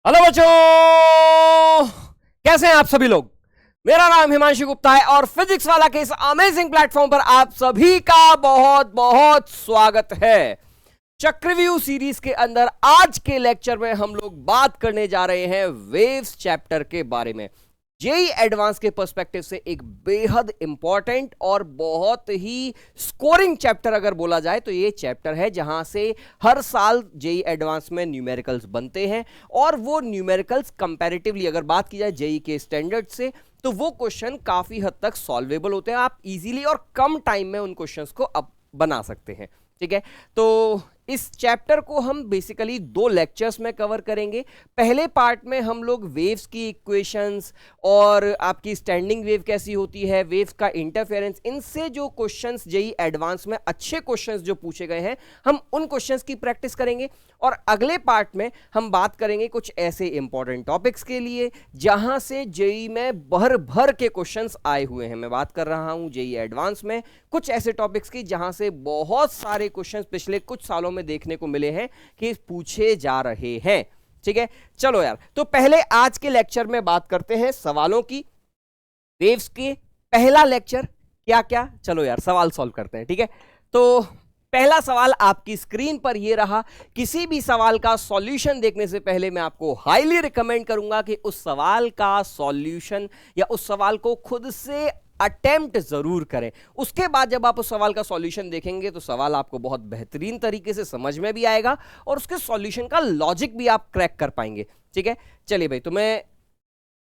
Hello बच्चों, कैसे हैं आप सभी लोग। मेरा नाम हिमांशु गुप्ता है और फिजिक्स वाला के इस अमेजिंग प्लेटफॉर्म पर आप सभी का बहुत बहुत स्वागत है। चक्रव्यूह सीरीज के अंदर आज के लेक्चर में हम लोग बात करने जा रहे हैं वेव्स चैप्टर के बारे में। जेई एडवांस के पर्सपेक्टिव से एक बेहद इंपॉर्टेंट और बहुत ही स्कोरिंग चैप्टर अगर बोला जाए तो ये चैप्टर है जहां से हर साल जेई एडवांस में न्यूमेरिकल्स बनते हैं और वो न्यूमेरिकल्स कंपैरेटिवली अगर बात की जाए जेई के स्टैंडर्ड से तो वो क्वेश्चन काफी हद तक सॉल्वेबल होते हैं। आप इजीली और कम टाइम में उन क्वेश्चंस को अब बना सकते हैं। ठीक है, तो इस चैप्टर को हम बेसिकली 2 लेक्चर्स में कवर करेंगे। पहले पार्ट में हम लोग वेव्स की इक्वेशंस और आपकी स्टैंडिंग वेव कैसी होती है, वेव्स का इंटरफेरेंस, इनसे जो क्वेश्चंस जेई एडवांस में अच्छे क्वेश्चंस जो पूछे गए हैं हम उन क्वेश्चंस की प्रैक्टिस करेंगे। और अगले पार्ट में हम बात करेंगे कुछ ऐसे इंपॉर्टेंट टॉपिक्स के लिए जहां से जेई में भर भर के क्वेश्चंस आए हुए हैं। मैं बात कर रहा हूं जेई एडवांस में कुछ ऐसे टॉपिक्स की जहां से बहुत सारे क्वेश्चंस पिछले कुछ सालों में देखने को मिले हैं कि पूछे जा रहे हैं। ठीक है, चलो यार, तो पहले आज के लेक्चर में बात करते हैं सवालों की। वेव्स के पहला लेक्चर क्या क्या, चलो यार सवाल सॉल्व करते हैं। ठीक है, तो पहला सवाल आपकी स्क्रीन पर ये रहा। किसी भी सवाल का सॉल्यूशन देखने से पहले मैं आपको हाईली रिकमेंड करूंगा कि उस सवाल का सॉल्यूशन या उस सवाल को खुद से अटेम्प्ट जरूर करें। उसके बाद जब आप उस सवाल का सॉल्यूशन देखेंगे तो सवाल आपको बहुत बेहतरीन तरीके से समझ में भी आएगा और उसके सॉल्यूशन का लॉजिक भी आप क्रैक कर पाएंगे। ठीक है, चलिए भाई, तो मैं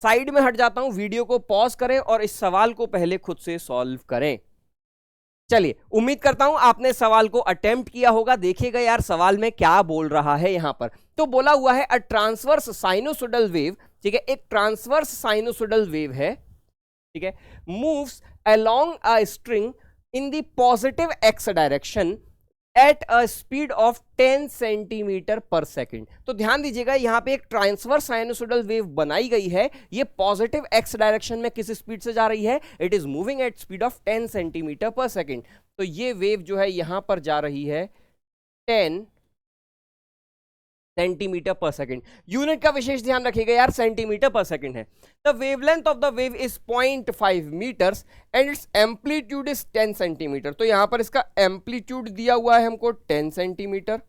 साइड में हट जाता हूं, वीडियो को पॉज करें और इस सवाल को पहले खुद से सॉल्व करें। चलिए, उम्मीद करता हूं आपने सवाल को अटेम्प्ट किया होगा। देखिएगा यार सवाल में क्या बोल रहा है। यहां पर तो बोला हुआ है अ ट्रांसवर्स साइनोसोडल वेव। ठीक है, एक ट्रांसवर्स साइनोसोडल वेव है। ठीक है, moves along a string in the positive x direction at a speed of 10 centimetre पर सेकेंड। तो ध्यान दीजिएगा, यहां पे एक ट्रांसवर्स साइनोसोडल वेव बनाई गई है। ये पॉजिटिव एक्स डायरेक्शन में किस स्पीड से जा रही है? It is moving at speed of 10 centimetre पर सेकेंड। तो ये वेव जो है यहां पर जा रही है 10 सेंटीमीटर पर सेकेंड। यूनिट का विशेष ध्यान रखिएगा यार, सेंटीमीटर पर सेकेंड है। The wavelength of the wave is 0.5 metres and its amplitude is 10 centimetre. तो यहां पर इसका एम्पलीट्यूड दिया हुआ है हमको 10 सेंटीमीटर।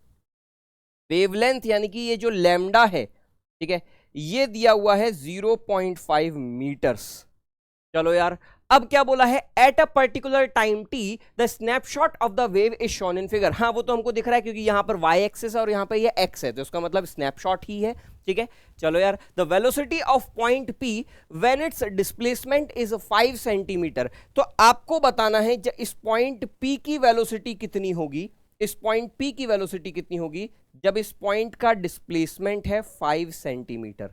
वेवलेंथ यानी कि ये जो लैम्डा है, ठीक है, ये दिया हुआ है 0.5 मीटर्स। चलो यार, अब क्या बोला है? At a particular time T the snapshot of the wave is shown in figure. हाँ, वो तो हमको दिख रहा है क्योंकि यहां पर वाई एक्सिस है और यहां पर ये एक्स है, तो इसका मतलब स्नैपशॉट ही है। ठीक है, चलो यार, the velocity of point P when it's displacement is 5 centimetre. तो आपको बताना है इस पॉइंट पी की वेलोसिटी कितनी होगी। इस पॉइंट पी की वेलोसिटी कितनी होगी जब इस पॉइंट का डिस्प्लेसमेंट है 5 सेंटीमीटर।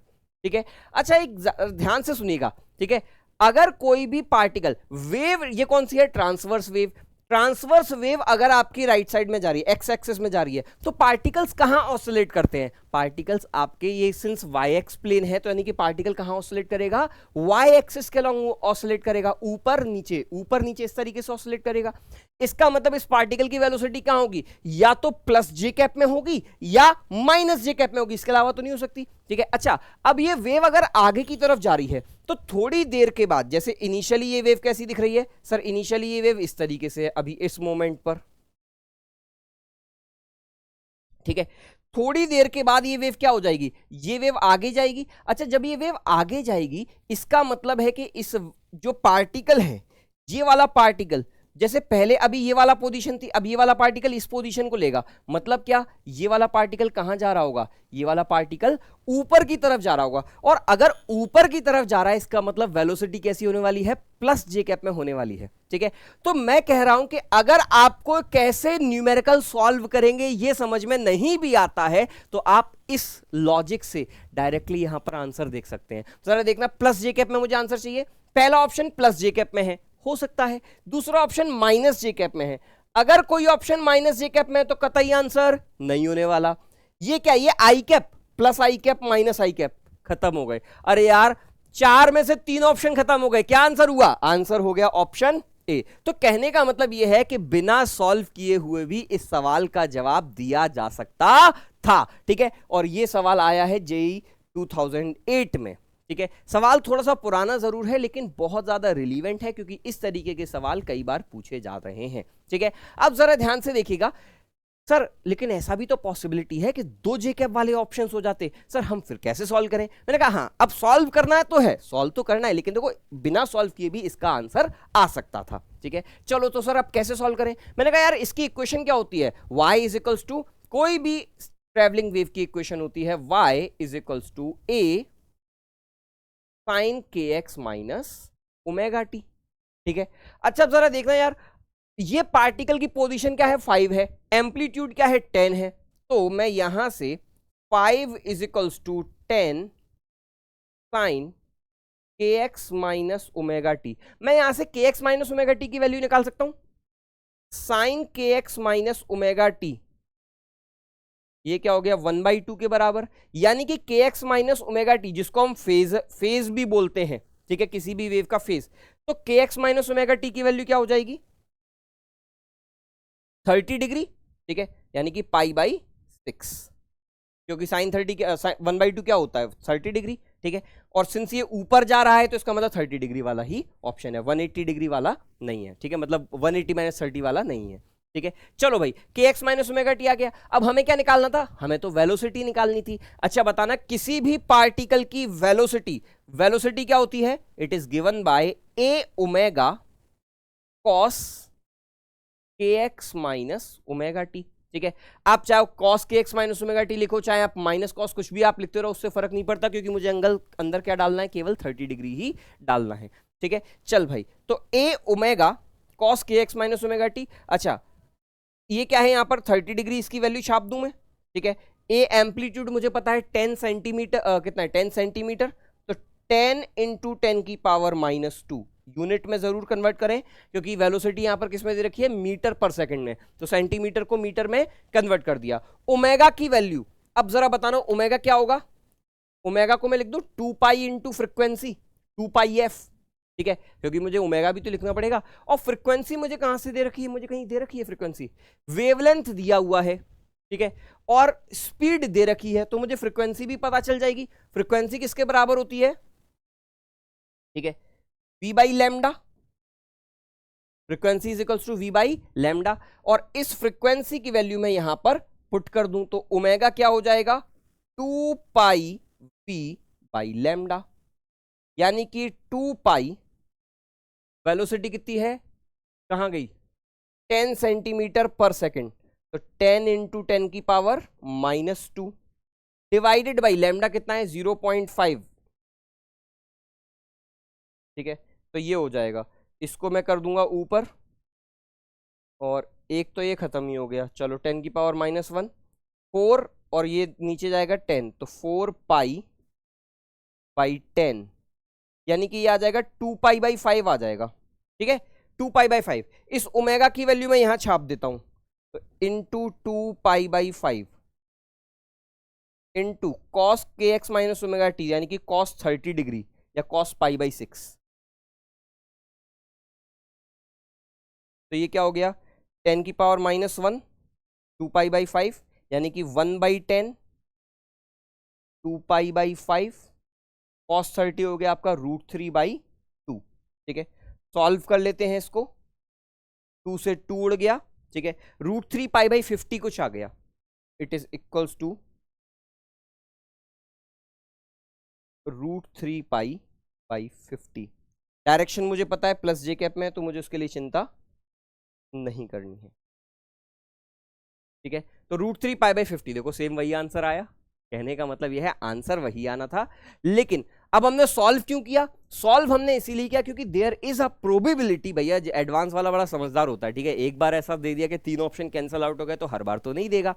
ठीक है, अच्छा एक ध्यान से सुनिएगा। ठीक है, अगर कोई भी पार्टिकल वेव, ये कौन सी है? Transverse wave. ट्रांसवर्स वेव अगर आपकी राइट साइड में जा रही है, एक्स एक्सिस में जा रही है, तो पार्टिकल्स कहां ऑसिलेट करते हैं? पार्टिकल्स आपके ये सिंस वाई एक्स प्लेन है तो यानी कि पार्टिकल कहां ऑसिलेट करेगा? वाई एक्सिस के अलॉन्ग ऑसिलेट करेगा, ऊपर नीचे, ऊपर नीचे इस तरीके से ऑसिलेट करेगा। इसका मतलब इस पार्टिकल की वेलोसिटी कहां होगी? या तो प्लस जे कैप में होगी या माइनस जे कैप में होगी, इसके अलावा तो नहीं हो सकती। ठीक है, अच्छा अब ये वेव अगर आगे की तरफ जा रही है तो थोड़ी देर के बाद, जैसे इनिशियली ये वेव कैसी दिख रही है सर? इनिशियली ये वेव इस तरीके से है अभी इस मोमेंट पर। ठीक है, थोड़ी देर के बाद ये वेव क्या हो जाएगी? ये वेव आगे जाएगी। अच्छा, जब ये वेव आगे जाएगी इसका मतलब है कि इस जो पार्टिकल है, ये वाला पार्टिकल, जैसे पहले अभी ये वाला पोजीशन थी, अब ये वाला पार्टिकल इस पोजीशन को लेगा। मतलब क्या? ये वाला पार्टिकल कहां जा रहा होगा? ये वाला पार्टिकल ऊपर की तरफ जा रहा होगा। और अगर ऊपर की तरफ जा रहा है इसका मतलब वेलोसिटी कैसी होने वाली है? प्लस जे कैप में होने वाली है। ठीक है, तो मैं कह रहा हूं कि अगर आपको कैसे न्यूमेरिकल सॉल्व करेंगे ये समझ में नहीं भी आता है तो आप इस लॉजिक से डायरेक्टली यहां पर आंसर देख सकते हैं। जरा देखना, प्लस जे कैप में मुझे आंसर चाहिए। पहला ऑप्शन प्लस जे कैप में है, हो सकता है। दूसरा ऑप्शन माइनस जे कैप में है। अगर कोई ऑप्शन माइनस जे कैप में है तो कतई आंसर नहीं होने वाला। ये क्या? ये आई कैप, प्लस आई कैप, माइनस आई कैप, खत्म हो गए। अरे यार, 4 में से 3 ऑप्शन खत्म हो गए। क्या आंसर हुआ? आंसर हो गया ऑप्शन ए। तो कहने का मतलब यह है कि बिना सॉल्व किए हुए भी इस सवाल का जवाब दिया जा सकता था। ठीक है, और यह सवाल आया है जेई 2008 में। ठीक है, सवाल थोड़ा सा पुराना जरूर है लेकिन बहुत ज्यादा रिलीवेंट है क्योंकि इस तरीके के सवाल कई बार पूछे जा रहे हैं। ठीक है, अब जरा ध्यान से देखिएगा सर, लेकिन ऐसा भी तो पॉसिबिलिटी है कि 2 जेकैप वाले ऑप्शंस हो जाते, सर हम फिर कैसे सॉल्व करें? मैंने कहा हाँ, अब सॉल्व करना है तो है, सॉल्व तो करना है, लेकिन देखो बिना सॉल्व किए भी इसका आंसर आ सकता था। ठीक है, चलो तो सर अब कैसे सॉल्व करें? मैंने कहा यार इसकी इक्वेशन क्या होती है, y इज इक्वल्स टू, कोई भी ट्रेवलिंग वेव की इक्वेशन होती है y is equals to a sin kx minus omega t. ठीक है, अच्छा अब जरा देखना यार, ये पार्टिकल की पोजीशन क्या है, 5 है, एम्पलीट्यूड क्या है, 10 है, तो मैं यहां से 5 is equals to 10 sine kx minus omega t, मैं यहां से kx माइनस ओमेगा टी की वैल्यू निकाल सकता हूं, sine kx minus omega t, ये क्या हो गया 1/2 के बराबर, यानी कि kx माइनस ओमेगा टी जिसको हम फेज भी बोलते हैं, ठीक है, किसी भी वेव का फेज, तो kx माइनस ओमेगा टी की वैल्यू क्या हो जाएगी 30 डिग्री। ठीक है, यानी कि π/6, क्योंकि साइन 30 1/2 क्या होता है 30 डिग्री। ठीक है, और सिंस ये ऊपर जा रहा है तो इसका मतलब 30 डिग्री वाला ही ऑप्शन है, 180 डिग्री वाला नहीं है। ठीक है, मतलब 180 माइनस 30 वाला नहीं है। ठीक है, चलो भाई kx माइनस ओमेगा टी आ गया, अब हमें क्या निकालना था, हमें तो वेलोसिटी निकालनी थी। अच्छा बताना, किसी भी पार्टिकल की वेलोसिटी क्या होती है, it is given by a omega cos kx minus omega t. ठीक है, आप चाहे cos kx minus omega T लिखो, चाहे आप माइनस कॉस, कुछ भी आप लिखते रहो, उससे फर्क नहीं पड़ता क्योंकि मुझे एंगल अंदर क्या डालना है, केवल 30 डिग्री ही डालना है। ठीक है, चल भाई, तो a omega cos kx minus omega T, अच्छा ये क्या है, यहां पर 30 डिग्री, इसकी वैल्यू छाप दूं मैं। ठीक है, ए एम्पलीट्यूड मुझे पता है 10 सेंटीमीटर, कितना है 10 सेंटीमीटर, तो 10 इंटू 10 की पावर -2, यूनिट में जरूर कन्वर्ट करें क्योंकि वेलोसिटी यहां पर किसमें दे रखी है, मीटर पर सेकंड में, तो सेंटीमीटर को मीटर में कन्वर्ट कर दिया। ओमेगा की वैल्यू, अब जरा बताना ओमेगा क्या होगा, ओमेगा को मैं लिख दूं 2 पाई इंटू फ्रिक्वेंसी 2πf। ठीक है, क्योंकि मुझे ओमेगा भी तो लिखना पड़ेगा, और फ्रीक्वेंसी मुझे कहां से दे रखी है, मुझे कहीं दे रखी है फ्रीक्वेंसी, वेवलेंथ दिया हुआ है। ठीक है, और स्पीड दे रखी है, तो मुझे फ्रीक्वेंसी भी पता चल जाएगी। फ्रीक्वेंसी किसके बराबर होती है, ठीक है, v by lambda, frequency is equals to v by lambda, और इस फ्रीक्वेंसी की वैल्यू मैं यहां पर पुट कर दूं तो ओमेगा क्या हो जाएगा 2 पाई v बाई लैम्डा, यानी कि 2 पाई, वेलोसिटी कितनी है, कहां गई 10 सेंटीमीटर पर सेकंड, तो 10 इंटू 10 की पावर -2 डिवाइडेड बाई लैम्डा कितना है 0.5। ठीक है, तो ये हो जाएगा, इसको मैं कर दूंगा ऊपर, और एक तो ये खत्म ही हो गया, चलो 10 की पावर -1 4, और ये नीचे जाएगा 10, तो 4 पाई बाई 10, यानी कि ये आ जाएगा 2 पाई बाई 5 आ जाएगा। ठीक है, 2 पाई बाई 5, इस ओमेगा की वैल्यू मैं यहां छाप देता हूं, तो into 2 pi by 5 into cos kx minus omega T, यानी कि कॉस 30 डिग्री या कॉस π/6, तो ये क्या हो गया 10 की पावर -1 2 पाई बाई 5, यानी कि 1/10 2 पाई बाई 5 cos 30 हो गया आपका √3/2। ठीक है, सॉल्व कर लेते हैं इसको, 2 से 2 उड़ गया। ठीक है, √3 π/50 कुछ आ गया, it is equals to √3 π/50। Direction मुझे पता है प्लस जे कैप में, तो मुझे उसके लिए चिंता नहीं करनी है। ठीक है, तो √3 π/50, देखो सेम वही आंसर आया, कहने का मतलब यह है आंसर वही आना था। लेकिन अब हमने सॉल्व क्यों किया, सॉल्व हमने इसीलिए किया क्योंकि देयर इज अ प्रोबेबिलिटी, भैया एडवांस वाला बड़ा समझदार होता है। ठीक है, एक बार ऐसा दे दिया कि 3 ऑप्शन कैंसिल आउट हो गए, तो हर बार तो नहीं देगा,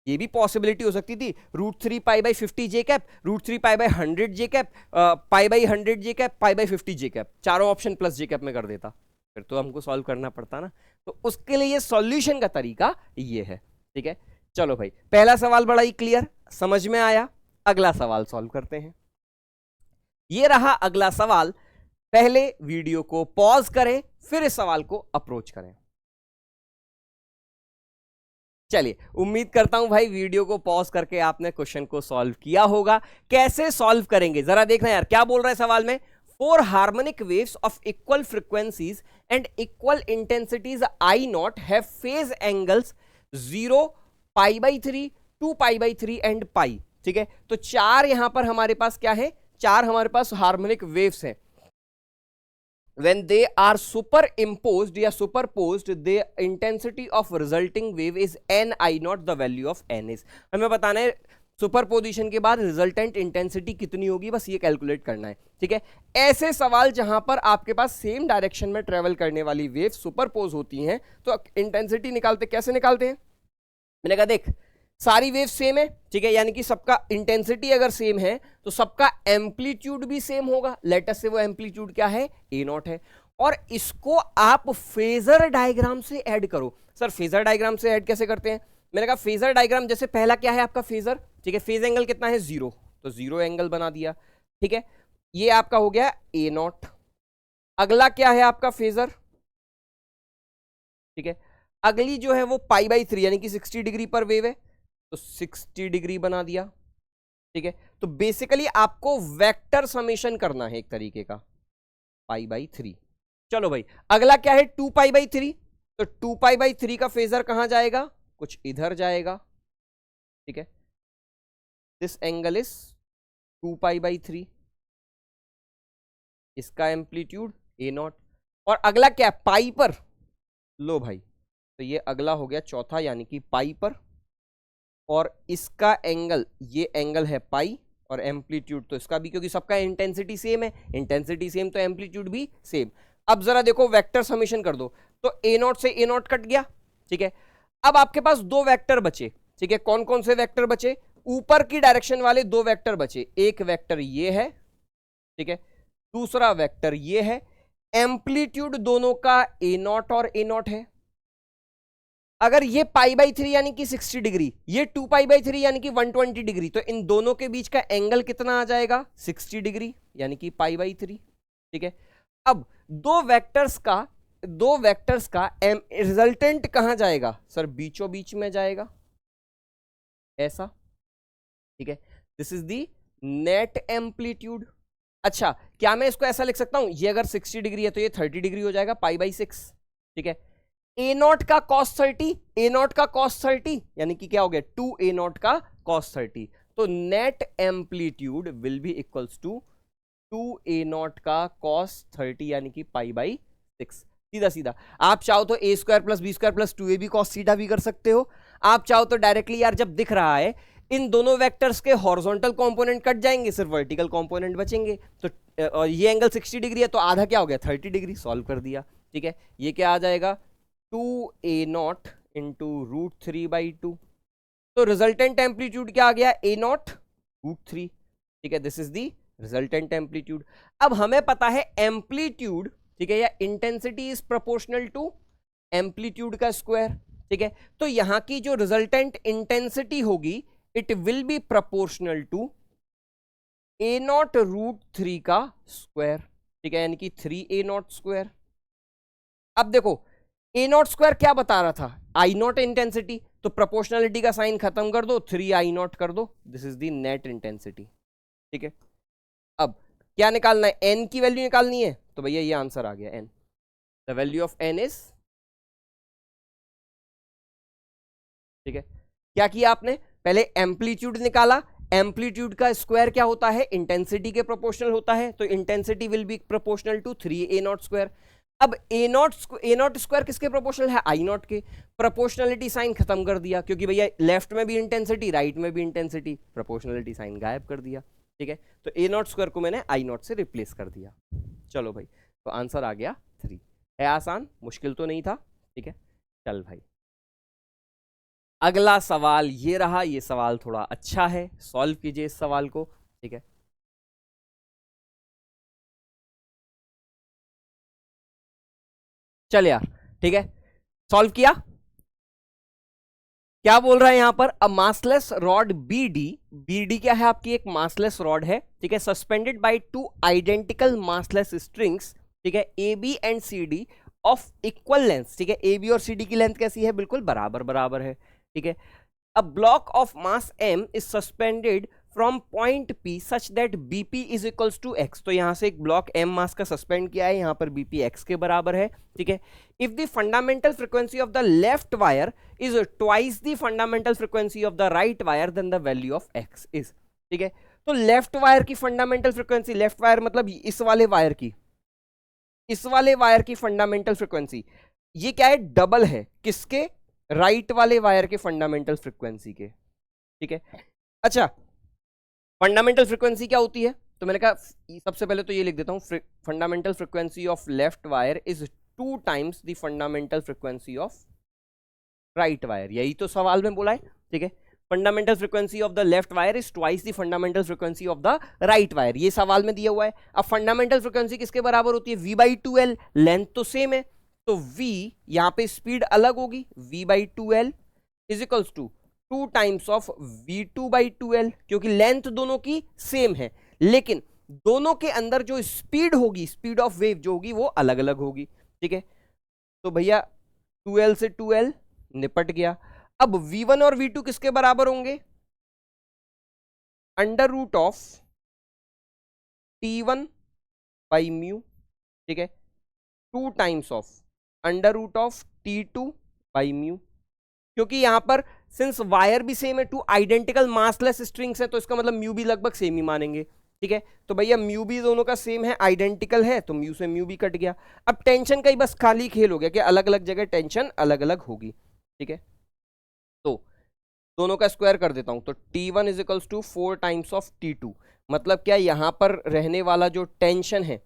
ये भी पॉसिबिलिटी हो सकती थी √3 π/50 जे कैप, √3 π/100 जे कैप, π/100 जे कैप, π/50 जे कैप, चारों ऑप्शन प्लस जे कैप में कर देता, फिर तो हमको सॉल्व करना पड़ता ना। तो उसके लिए सॉल्यूशन का तरीका ये है। ठीक है, चलो भाई पहला सवाल बड़ा ही क्लियर समझ में आया, अगला सवाल सॉल्व करते हैं। ये रहा अगला सवाल, पहले वीडियो को पॉज करें फिर इस सवाल को अप्रोच करें। चलिए, उम्मीद करता हूं भाई वीडियो को पॉज करके आपने क्वेश्चन को सॉल्व किया होगा। कैसे सॉल्व करेंगे जरा देखना यार, क्या बोल रहा है सवाल में। 4 harmonic waves of equal frequencies and equal intensities I not have phase angles 0, π/3, 2π/3 and pi. ठीक है, तो 4 यहां पर हमारे पास क्या है, 4 हमारे पास हार्मोनिक वेव्स हैं। when they are superimposed या superposed, the intensity of resulting wave is n I naught, the value of n is। हमें बताना है सुपरपोजिशन के बाद रिजल्टेंट इंटेंसिटी कितनी होगी, बस ये कैलकुलेट करना है। ठीक है, ऐसे सवाल जहां पर आपके पास सेम डायरेक्शन में ट्रेवल करने वाली वेव सुपरपोज होती हैं तो इंटेंसिटी निकालते कैसे निकालते हैं। मैंने कहा देख सारी वेव सेम है, ठीक है, यानी कि सबका इंटेंसिटी अगर सेम है तो सबका एम्पलीट्यूड भी सेम होगा। लेटस से वो एम्पलीट्यूड क्या है, ए नॉट है, और इसको आप फेजर डायग्राम से ऐड करो। सर फेजर डायग्राम से ऐड कैसे करते हैं। मैंने कहा फेजर डायग्राम जैसे पहला क्या है आपका फेजर, ठीक है, फेज एंगल कितना है 0, तो 0 एंगल बना दिया। ठीक है, ये आपका हो गया ए नॉट। अगला क्या है आपका फेजर, ठीक है, अगली जो है वो π/3 यानी कि 60 डिग्री पर वेव है, तो 60 डिग्री बना दिया। ठीक है, तो बेसिकली आपको वेक्टर समेशन करना है एक तरीके का π/3। चलो भाई अगला क्या है 2π/3, तो 2π/3 का फेजर कहां जाएगा, कुछ इधर जाएगा। ठीक है, दिस एंगल इज 2π/3, इसका एम्पलीट्यूड ए नॉट, और अगला क्या है पाई पर। लो भाई तो ये अगला हो गया चौथा यानी कि पाई पर, और इसका एंगल ये एंगल है पाई, और एम्पलीट्यूड तो इसका भी, क्योंकि सबका इंटेंसिटी सेम है, इंटेंसिटी सेम तो एम्पलीट्यूड भी सेम। अब जरा देखो वेक्टर समेशन कर दो, तो ए नॉट से ए नॉट कट गया। ठीक है, अब आपके पास 2 वेक्टर बचे। ठीक है, कौन कौन से वेक्टर बचे, ऊपर की डायरेक्शन वाले 2 वेक्टर बचे। एक वेक्टर ये है, ठीक है, दूसरा वेक्टर ये है। एम्पलीट्यूड दोनों का ए नॉट और ए नॉट है। अगर ये π/3 यानी कि 60 डिग्री, ये 2π/3 यानी कि 120 डिग्री, तो इन दोनों के बीच का एंगल कितना आ जाएगा 60 डिग्री यानी कि π/3। ठीक है, अब दो वेक्टर्स का रिजल्टेंट कहां जाएगा सर, बीचों बीच में जाएगा ऐसा। ठीक है, this is the net amplitude. अच्छा, क्या मैं इसको ऐसा लिख सकता हूं, ये अगर 60 डिग्री है तो ये 30 डिग्री हो जाएगा π/6। ठीक है, ए नॉट का cos 30, ए नॉट का cos 30 यानी कि क्या हो गया 2 ए नॉट का cos 30, तो net amplitude will be equals to 2 a nought का cos 30 यानी कि π/6। सीधा सीधा आप चाहो तो a² + b² + 2ab cos theta भी कर सकते हो। आप चाहो तो डायरेक्टली यार जब दिख रहा है इन दोनों वेक्टर्स के हॉरिजॉन्टल कंपोनेंट कट जाएंगे, सिर्फ वर्टिकल कंपोनेंट बचेंगे, तो और ये एंगल 60 डिग्री है तो आधा क्या हो गया 30 डिग्री, सॉल्व कर दिया। ठीक है, ये क्या आ जाएगा 2a0 इंटू √3/2, तो रिजल्टेंट एम्पलीट्यूड क्या आ गया a0 √3। ठीक है, this is the resultant amplitude. अब हमें पता है एम्पलीट्यूड, ठीक है, या intensity is proportional to amplitude का स्क्वायर। ठीक है, तो यहां की जो रिजल्टेंट इंटेंसिटी होगी it will be proportional to a0 √3 का स्क्वायर। ठीक है, यानी कि 3a0²। अब देखो a0² क्या बता रहा था, I0 इंटेंसिटी, तो प्रोपोर्शनलिटी का साइन खत्म कर दो, 3I0 कर दो, this is the net intensity. ठीक है, अब क्या निकालना है, n की वैल्यू निकालनी है, तो भैया ये आंसर आ गया n, the value of n is, ठीक है, क्या किया आपने, पहले एम्पलीट्यूड निकाला, एम्पलीट्यूड का स्क्वायर क्या होता है इंटेंसिटी के प्रोपोर्शनल होता है, तो intensity will be proportional to 3a0²। अब a0² किसके प्रोपोर्शनल है, I0 के, प्रोपोर्शनलिटी साइन खत्म कर दिया, क्योंकि भैया लेफ्ट में भी इंटेंसिटी राइट में भी इंटेंसिटी, प्रोपोर्शनलिटी साइन गायब कर दिया। ठीक है, तो a0² को मैंने I0 से रिप्लेस कर दिया। चलो भाई, तो आंसर आ गया 3। है आसान, मुश्किल तो नहीं था। ठीक है, चल भाई अगला सवाल ये रहा, ये सवाल थोड़ा अच्छा है, सॉल्व कीजिए इस सवाल को। ठीक है, चल यार, ठीक है, सॉल्व किया। क्या बोल रहा है यहां पर, अ मासलेस रॉड BD क्या है आपकी, एक मासलेस रॉड है। ठीक है, suspended bye 2 identical massless strings, ठीक है, AB and CD of equal length. ठीक है, AB और CD की लेंथ कैसी है, बिल्कुल बराबर बराबर है। ठीक है। A block of mass m is suspended from point P such that BP is equals to x। तो यहां से एक ब्लॉक m मास का सस्पेंड किया है, यहां पर BP x के बराबर है, ठीक है। If the fundamental frequency of the left wire is twice the fundamental frequency of the right wire then the value of x is, ठीक है। तो लेफ्ट वायर की फंडामेंटल फ्रीक्वेंसी, लेफ्ट वायर मतलब इस वाले वायर की, इस वाले वायर की फंडामेंटल फ्रीक्वेंसी ये क्या है, डबल है किसके, राइट वाले वायर के फंडामेंटल फ्रीक्वेंसी के, ठीक है। अच्छा, फंडामेंटल फ्रीक्वेंसी क्या होती है, तो मैंने कहा सबसे पहले तो ये लिख देता हूं, fundamental frequency of left wire is 2 times the fundamental frequency of right wire, यही तो सवाल में बोला है, ठीक है। Fundamental frequency of the left wire is twice the fundamental frequency of the right wire, ये सवाल में दिया हुआ है। अब फंडामेंटल फ्रीक्वेंसी किसके बराबर होती है, v/2l, लेंथ तो सेम है, तो v यहां पे स्पीड अलग होगी, v/2l is equals to 2 times of v2/2l, क्योंकि लेंथ दोनों की सेम है, लेकिन दोनों के अंदर जो स्पीड होगी, स्पीड ऑफ वेव जो होगी वो अलग अलग होगी, ठीक है। तो भैया 2l से 2l निपट गया। अब v1 और v2 किसके बराबर होंगे, under root of t1 by mu, ठीक है, 2 times of under root of t2 by mu, क्योंकि यहां पर सिंस वायर भी सेम है, 2 आइडेंटिकल मासलेस स्ट्रिंग्स है, तो इसका मतलब म्यू भी लगभग सेम ही मानेंगे, ठीक है। तो भैया म्यू भी दोनों का सेम है, आइडेंटिकल है, तो म्यू से म्यू भी कट गया। अब टेंशन का ही बस खाली खेल हो गया कि अलग अलग जगह टेंशन अलग अलग होगी, ठीक है। तो दोनों का स्क्वायर कर देता हूं, तो T1 is equals to 4 times of T2, मतलब क्या यहां पर रहने वाला जो टेंशन है,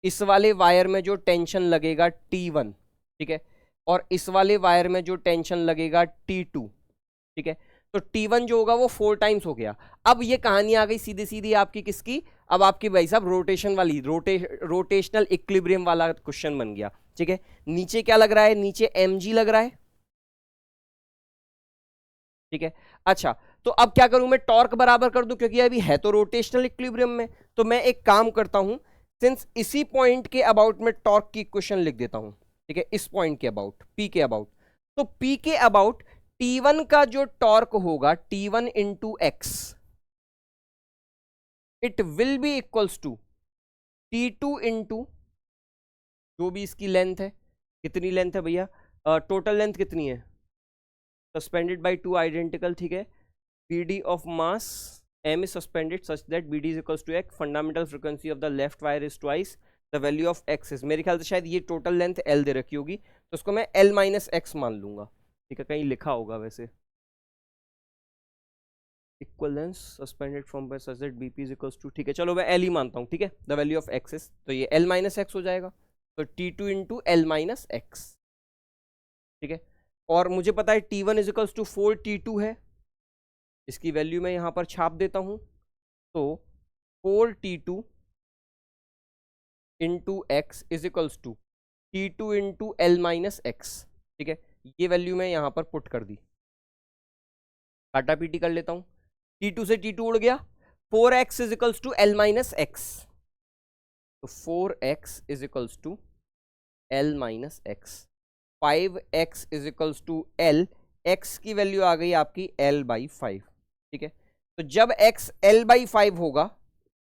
इस वाले वायर में जो टेंशन लगेगा T1, ठीक है, और इस वाले वायर में जो टेंशन लगेगा T2, ठीक है। तो T1 जो होगा वो 4 टाइम्स हो गया। अब ये कहानी आ गई सीधी सीधी आपकी किसकी, अब आपकी भाई साहब रोटेशन वाली, रोटेशनल इक्विलिब्रियम वाला क्वेश्चन बन गया, ठीक है। नीचे क्या लग रहा है, नीचे mg लग रहा है, ठीक है। अच्छा, तो अब क्या करूं मैं, टॉर्क बराबर कर दूं, क्योंकि अभी है तो रोटेशनल इक्विलिब्रियम में, तो मैं एक काम करता हूं, सिंस इसी पॉइंट के अबाउट में टॉर्क की इक्वेशन लिख देता हूं, ठीक है, इस पॉइंट के अबाउट, P के अबाउट, तो P के अबाउट T1 का जो टॉर्क होगा T1 into x, it will be equals to T2 into जो भी इसकी लेंथ है, कितनी लेंथ है भैया, टोटल लेंथ कितनी है, सस्पेंडेड बाय 2 आइडेंटिकल, ठीक है, BD of mass m is suspended such that BD is equals to x, fundamental frequency of the left wire is twice the value of x is, मेरे ख्याल से शायद ये total length L दे रखी होगी, तो उसको मैं L माइनस एक्स मान लूंगा, ठीक है, कहीं लिखा होगा वैसे, equal length suspended from by such that BP is equals to, ठीक है, चलो मैं L ही मानता हूँ, ठीक है, the value of x is, तो ये L माइनस एक्स हो जाएगा, तो T2 into L minus x, ठीक है। और मुझे पता है T1 is equals to 4 T2 है, इसकी वैल्यू मैं यहां पर छाप देता हूं, तो 4 T2 into x is equals to T2 into L minus x, ठीक है, ये वैल्यू मैं यहां पर पुट कर दी, काटा पीटी कर लेता हूं, T2 से T2 उड़ गया, 4x is equals to L minus x, तो 4x is equals to L minus x, 5x is equals to L, x की वैल्यू आ गई आपकी L/5, ठीक है। तो जब x L/5 होगा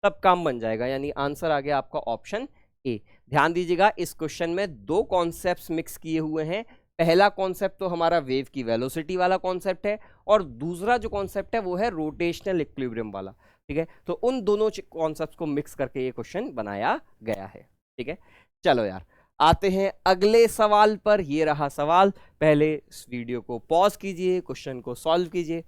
तब काम बन जाएगा, यानी आंसर आ गया आपका ऑप्शन ए। ध्यान दीजिएगा, इस क्वेश्चन में 2 कॉन्सेप्ट्स मिक्स किए हुए हैं। पहला कॉन्सेप्ट तो हमारा वेव की वेलोसिटी वाला कॉन्सेप्ट है, और दूसरा जो कॉन्सेप्ट है वो है रोटेशनल इक्विलिब्रियम वाला, ठीक है। तो उन दोनों कॉन्सेप्ट्स को मिक्स करके ये क्वेश्चन बनाया गया है, ठीक है। चलो यार, आते हैं अगले सवाल पर। ये रहा सवाल, पहले इस वीडियो को पॉज कीजिए, क्वेश्चन को सॉल्व कीजिए,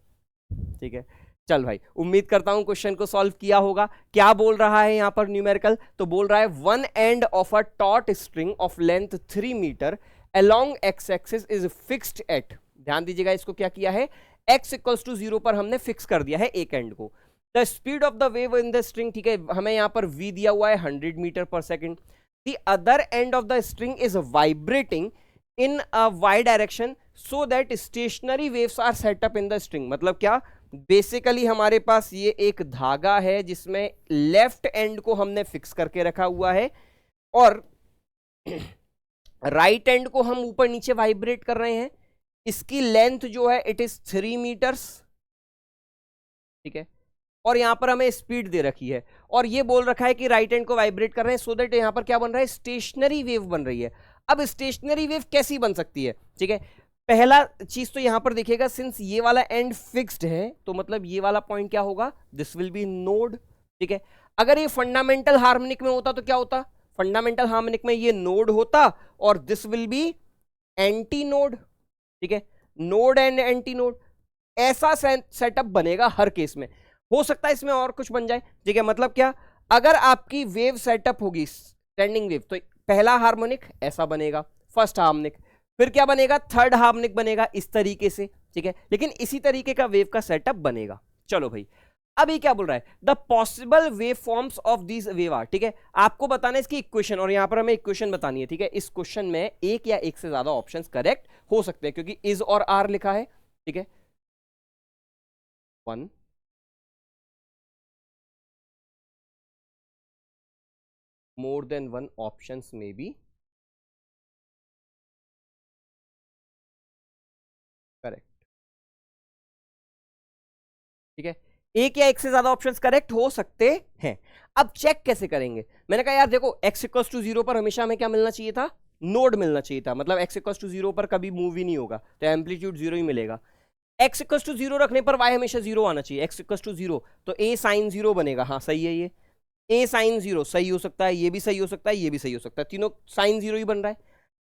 ठीक है। चल भाई, उम्मीद करता हूं क्वेश्चन को सॉल्व किया होगा। क्या बोल रहा है यहां पर न्यूमेरिकल, तो बोल रहा है 1 end of a taut string of length 3 metre along x axis is fixed at, ध्यान दीजिएगा इसको क्या किया है, x इक्वल्स टू 0 पर हमने फिक्स कर दिया है एक एंड को। The speed of the wave in the string, ठीक है, हमें यहां पर v दिया हुआ है 100 मीटर पर second. The other end of the string is vibrating in a y direction so that stationary waves are set up in the string। मतलब क्या, बेसिकली हमारे पास ये एक धागा है जिसमें लेफ्ट एंड को हमने फिक्स करके रखा हुआ है, और राइट एंड को हम ऊपर नीचे वाइब्रेट कर रहे हैं। इसकी लेंथ जो है इट इज 3 मीटर्स, ठीक है, और यहां पर हमें स्पीड दे रखी है और ये बोल रखा है कि राइट हैंड को वाइब्रेट कर रहे हैं, सो दैट यहां पर क्या बन रहा है, स्टेशनरी वेव बन रही है। अब स्टेशनरी वेव कैसी बन सकती है, ठीक है, पहला चीज तो यहां पर देखिएगा, सिंस ये वाला एंड फिक्स्ड है तो मतलब ये वाला पॉइंट क्या होगा, दिस विल बी नोड, ठीक है। अगर ये फंडामेंटल हार्मोनिक में होता तो क्या होता, फंडामेंटल हार्मोनिक में ये नोड होता और this will be anti node, ठीक है, नोड एंड एंटी नोड, ऐसा सेटअप बनेगा हर केस में। हो सकता है इसमें और कुछ बन जाए, ठीक है, मतलब क्या, अगर आपकी वेव सेटअप होगी स्टैंडिंग वेव तो पहला हार्मोनिक ऐसा बनेगा, फर्स्ट हार्मोनिक, फिर क्या बनेगा, थर्ड हार्मोनिक बनेगा इस तरीके से, ठीक है, लेकिन इसी तरीके का वेव का सेटअप बनेगा। चलो भाई, अब ये क्या बोल रहा है, the possible wave forms of this wave are, ठीक है, आपको बताना है इसकी इक्वेशन, और यहां पर हमें इक्वेशन बतानी है, ठीक है। इस क्वेश्चन में एक या एक से ज्यादा ऑप्शंस करेक्ट हो सकते हैं क्योंकि इज और आर लिखा है, ठीक है, 1 more than one options may be correct, ठीक है, एक या एक से ज्यादा ऑप्शंस करेक्ट हो सकते हैं। अब चेक कैसे करेंगे, मैंने कहा यार देखो x इक्वल्स टू 0 पर हमेशा हमें क्या मिलना चाहिए था, नोड मिलना चाहिए था, मतलब x इक्वल्स टू 0 पर कभी मूव ही नहीं होगा तो एम्पलीट्यूड 0 ही मिलेगा। x इक्वल्स टू 0 रखने पर y हमेशा 0 आना चाहिए, x इक्वल्स टू 0 तो a साइन 0 बनेगा, हाँ सही है, ये a साइन 0 सही हो सकता है, ये भी सही हो सकता है, ये भी सही हो सकता है, तीनों साइन 0 ही बन रहा है।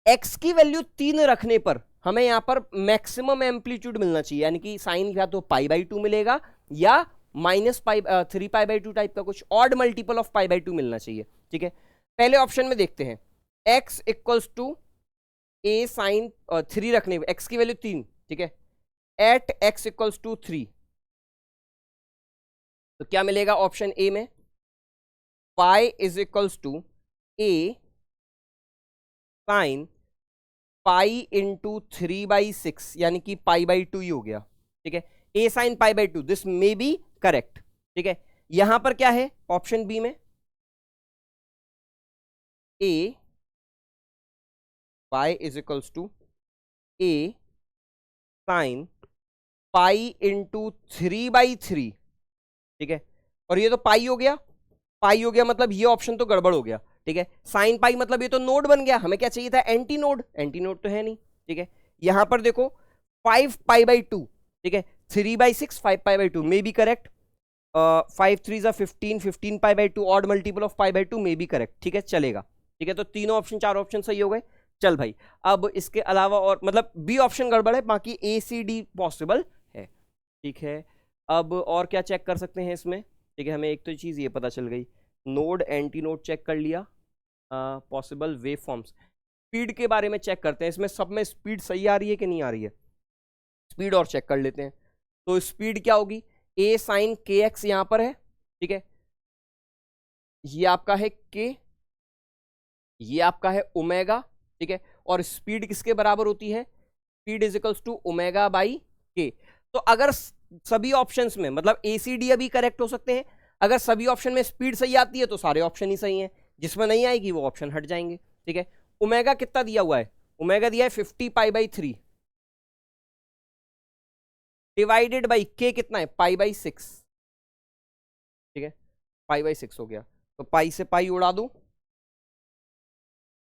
x की वैल्यू 3 रखने पर हमें यहां पर मैक्सिमम एम्पलीट्यूड मिलना चाहिए, यानी कि साइन या तो π/2 मिलेगा या -3π/2 टाइप का कुछ ऑड मल्टीपल ऑफ π/2 मिलना चाहिए, ठीक है। पहले ऑप्शन में देखते हैं, x equals to a sine 3 रखने पर x की वैल्यू 3, ठीक है, एट x इक्वल्स टू 3 तो क्या मिलेगा ऑप्शन ए में, y is equals to a sine pi into 3/6 यानी कि π/2 ही हो गया, ठीक है, a sine π/2 this may be correct, ठीक है। यहां पर क्या है ऑप्शन बी में, a y is equals to a sine pi into 3/3, ठीक है, और ये तो पाई हो गया, पाई हो गया मतलब ये ऑप्शन तो गड़बड़ हो गया, ठीक है, साइन पाई मतलब ये तो नोड बन गया, हमें क्या चाहिए था एंटी नोड, एंटी नोड तो है नहीं, ठीक है। यहां पर देखो 5π/2, ठीक है, 3/6 5π/2 may be correct, 5 3 15 15π/2 odd multiple of π/2 may be correct, ठीक है, चलेगा, ठीक है, तो तीनों ऑप्शन चार ऑप्शन सही हो गए। चल भाई, अब इसके अलावा और मतलब बी ऑप्शन गड़बड़ है, बाकी ए सी डी पॉसिबल है, ठीक है। अब और क्या चेक कर सकते हैं इसमें, ठीक है, हमें एक तो चीज़ ये पता चल गई, नोड एंटी नोड चेक कर लिया, पॉसिबल वेव फॉर्म्स, स्पीड के बारे में चेक करते हैं, इसमें सब में स्पीड सही आ रही है कि नहीं आ रही है, स्पीड और चेक कर लेते हैं। तो स्पीड क्या होगी, a साइन के एक्स यहां पर है, ठीक है, ये आपका है k, ये आपका है ओमेगा, ठीक है, और स्पीड किसके बराबर होती है, speed is equals to omega by k. तो अगर सभी ऑप्शंस में मतलब ए सी डी अभी करेक्ट हो सकते हैं, अगर सभी ऑप्शन में स्पीड सही आती है तो सारे ऑप्शन ही सही हैं, जिसमें नहीं आएगी वो ऑप्शन हट जाएंगे, ठीक है। ओमेगा कितना दिया हुआ है, ओमेगा दिया है 50π/3 डिवाइडेड बाई के कितना है π/6, ठीक है, π/6 हो गया, तो पाई से पाई उड़ा दूं,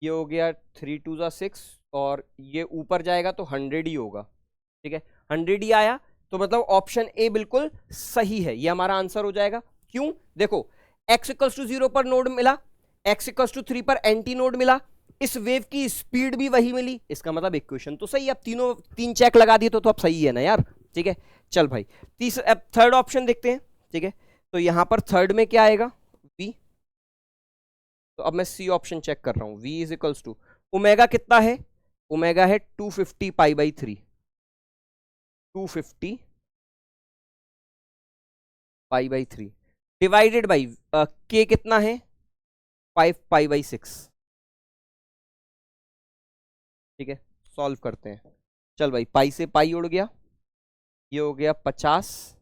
ये हो गया 3 2 6 और ये ऊपर जाएगा तो 100 ही होगा, ठीक है, 100 ही आया तो मतलब ऑप्शन ए बिल्कुल सही है, ये हमारा आंसर हो जाएगा। क्यों, देखो x इक्वल्स टू 0 पर नोड मिला, x इक्वल्स टू 3 पर एंटी नोड मिला, इस वेव की स्पीड भी वही मिली, इसका मतलब इक्वेशन तो सही है। अब तीनों तीन चेक लगा दिए तो अब सही है ना यार, ठीक है। चल भाई तीसरा, अब थर्ड ऑप्शन देखते हैं, ठीक है, तो यहां पर थर्ड में क्या आएगा v, तो अब मैं सी ऑप्शन चेक कर रहा हूं, v is equals to omega कितना है, ओमेगा है 250π/3 250π/3 डिवाइडेड बाई के कितना है 5π/6, ठीक है, सॉल्व करते हैं। चल भाई पाई से पाई उड़ गया, ये हो गया 50,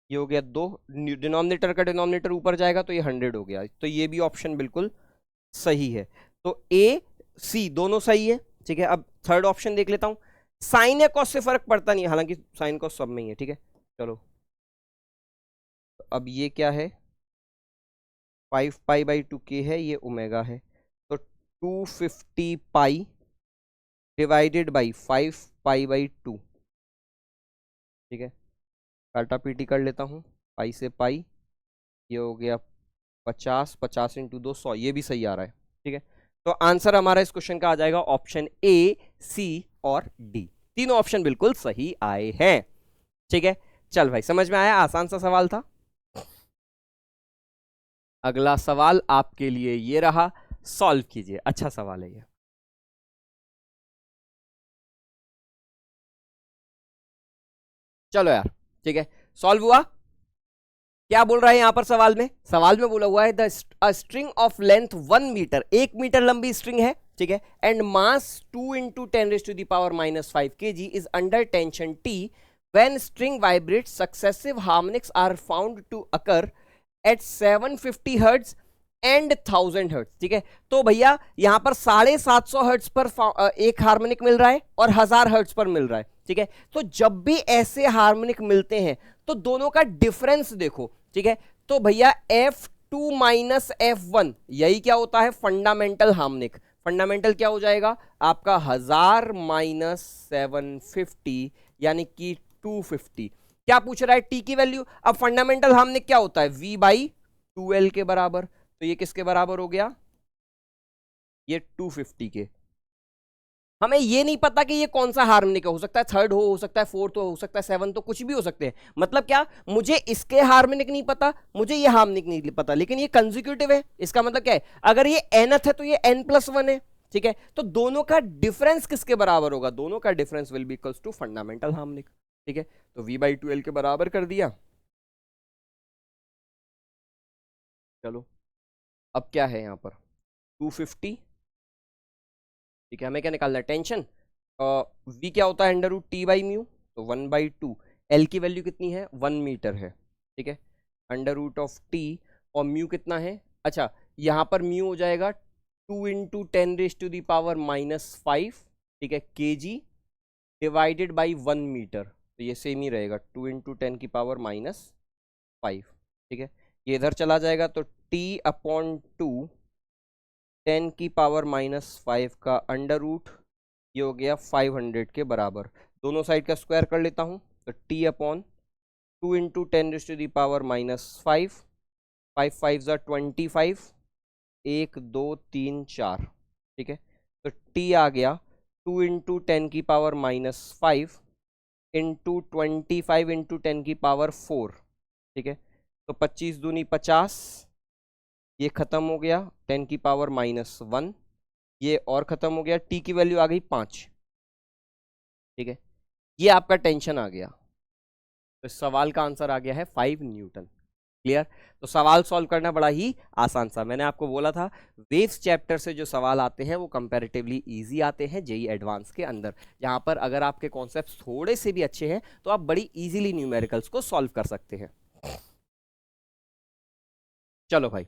ये हो गया 2, डिनोमिनेटर का डिनोमिनेटर ऊपर जाएगा तो ये 100 हो गया, तो ये भी ऑप्शन बिल्कुल सही है। तो ए सी दोनों सही है, ठीक है। अब थर्ड ऑप्शन देख लेता हूं, साइन या कॉस से फर्क पड़ता नहीं है, हालांकि साइन कॉस सब में ही है, ठीक है। चलो तो अब ये क्या है, 5π/2k है, ये ओमेगा है, तो 250 पाई डिवाइडेड बाई 5π/2, ठीक है। काटा पीटी कर लेता हूँ, पाई से पाई, ये हो गया 50, 50 × 2 100, ये भी सही आ रहा है, ठीक है। तो आंसर हमारा इस क्वेश्चन का आ जाएगा ऑप्शन ए, सी और डी, तीनों ऑप्शन बिल्कुल सही आए हैं, ठीक है। चल भाई, समझ में आया, आसान सा सवाल था। अगला सवाल आपके लिए ये रहा, सॉल्व कीजिए, अच्छा सवाल है ये। चलो यार, ठीक है, सॉल्व हुआ। क्या बोल रहा है यहां पर सवाल में, सवाल में बोला हुआ है the string of length 1 metre, 1 metre लंबी स्ट्रिंग है, ठीक है, and mass 2 × 10⁻⁻5 kg is under tension T when string vibrates successive harmonics are found to occur at 750 hertz and 1000 hertz, ठीक है। तो भैया यहां पर 750 हर्ट्ज पर एक हार्मोनिक मिल रहा है और 1000 हर्ट्ज पर मिल रहा है, ठीक है। तो जब भी ऐसे हार्मोनिक मिलते हैं तो दोनों का डिफरेंस देखो, ठीक है। तो भैया F2 माइनस F1, यही क्या होता है, फंडामेंटल हार्मोनिक। फंडामेंटल क्या हो जाएगा आपका 1000 माइनस 750 यानी कि 250। क्या पूछ रहा है, टी की वैल्यू। अब फंडामेंटल हार्मोनिक क्या होता है, V/2L के बराबर, तो ये किसके बराबर हो गया, ये 250 के। हमें ये नहीं पता कि ये कौन सा हार्मोनिक है, हो सकता है थर्ड हो सकता है फोर्थ हो सकता है सेवन, तो कुछ भी हो सकते हैं। मतलब क्या, मुझे इसके हार्मोनिक नहीं पता, मुझे ये हार्मोनिक नहीं पता, लेकिन ये कंसेक्यूटिव है, इसका मतलब क्या है, अगर ये nth है तो ये n+1 है, ठीक है। तो दोनों का डिफरेंस किसके बराबर होगा, दोनों का difference will be equals to fundamental harmonic, ठीक है। तो V/2L के बराबर कर दिया। चलो अब क्या है यहां पर 250, ठीक है। हमें क्या निकालना है, टेंशन। V क्या होता है, √T/μ, तो 1/2। L की वैल्यू कितनी है, 1 मीटर है, ठीक है। √T और म्यू कितना है, अच्छा यहाँ पर म्यू हो जाएगा 2 × 10⁻⁻5, ठीक है, kg डिवाइडेड बाई 1 मीटर, तो ये सेम ही रहेगा 2 × 10⁻⁵, ठीक है। ये इधर चला जाएगा तो T/2 10⁻⁻5 का अंडर रूट, ये हो गया 500 के बराबर। दोनों साइड का स्क्वायर कर लेता हूँ, तो T/2 × 10⁻⁵, 5 5 25, 1 2 3 4, ठीक है। तो T आ गया 2 × 10⁻⁵ इंटू 25 × 10⁴, ठीक है। तो 25 दूनी 50, ये खत्म हो गया 10⁻⁻1, ये और खत्म हो गया, T की वैल्यू आ गई 5, ठीक है। ये आपका टेंशन आ गया, तो सवाल का आंसर आ गया है 5 न्यूटन। क्लियर। तो सवाल सॉल्व करना बड़ा ही आसान सा, मैंने आपको बोला था वेव्स चैप्टर से जो सवाल आते हैं वो कंपैरेटिवली इजी आते हैं जेईई एडवांस के अंदर, जहां पर अगर आपके कॉन्सेप्ट्स थोड़े से भी अच्छे हैं तो आप बड़ी इजीली न्यूमेरिकल्स को सॉल्व कर सकते हैं। चलो भाई,